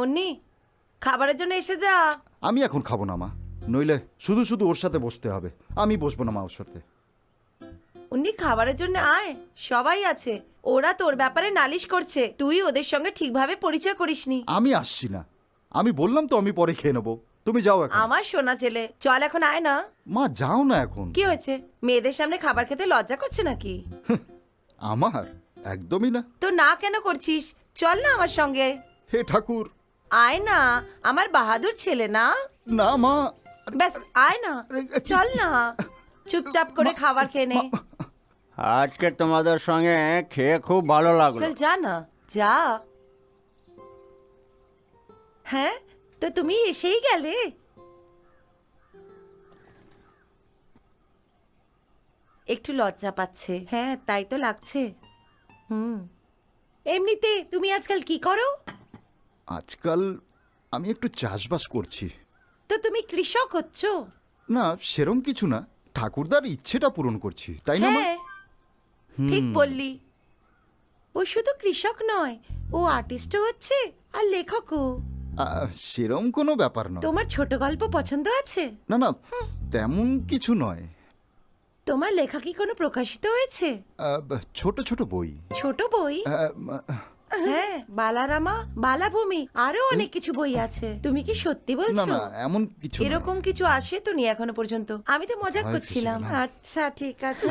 অন্নি খাবারের জন্য এসে যা। আমি এখন খাবো না মা, নইলে শুধু শুধু ওর সাথে বসতে হবে। আমি বসবো না মা ওর সাথে। অন্নি খাবারের জন্য আয়, সবাই আছে। ওরা তোর ব্যাপারে নালিশ করছে, তুই ওদের সঙ্গে ঠিকভাবে পরিচয় করিসনি। আমি আসছি না, আমি বললাম তো আমি পরে খেয়ে নেবো। তুমি যাও এখন। আমার সোনা ছেলে, চল এখন আয় না। মা যাও না এখন। কি হয়েছে, মেয়েদের সামনে খাবার খেতে লজ্জা করছে নাকি? আমার একদমই না। তো না কেন করছিস? চল না আমার সঙ্গে। হে ঠাকুর। আয় না, আমার বাহাদুর ছেলে না। না মা। ব্যাস আয় না, চল না, চুপচাপ করে খাবার খেয়ে নে। আজকে তোমাদের সঙ্গে খেয়ে খুব ভালো লাগলো। চল যা না, যা। হ্যাঁ, তো তুমি এসেই গেলে। একটু লজ্জা পাচ্ছে। হ্যাঁ, তাই তো লাগছে। এমনিতে তুমি আজকাল কি করো? আজকাল আমি একটু চাষবাস করছি। তো তুমি কৃষক হচ্ছ? না, সেরম কিছু না, ঠাকুরদার ইচ্ছেটা পূরণ করছি, তাই না মা? হ্যাঁ, ঠিক বললি। ও শুধু কৃষক নয়, ও আর্টিস্টও হচ্ছে আর লেখকও। সেরম কোনো ব্যাপার নয়। তোমার ছোট গল্প পছন্দ আছে? না না, তেমন কিছু নয়। তোমার লেখা কি কোনো প্রকাশিত হয়েছে? ছোট ছোট বই। ছোট বই? হ্যাঁ, বালারামা, বালাভূমি, আরো অনেক কিছু বই আছে। তুমি কি সত্যি না বলছো? না, এমন কিছু নয়। এরকম কিছু আসে তো নি এখনো পর্যন্ত। আমি তো মজা ভয় করছিলাম। পেয়েছিলাম। আচ্ছা ঠিক আছে।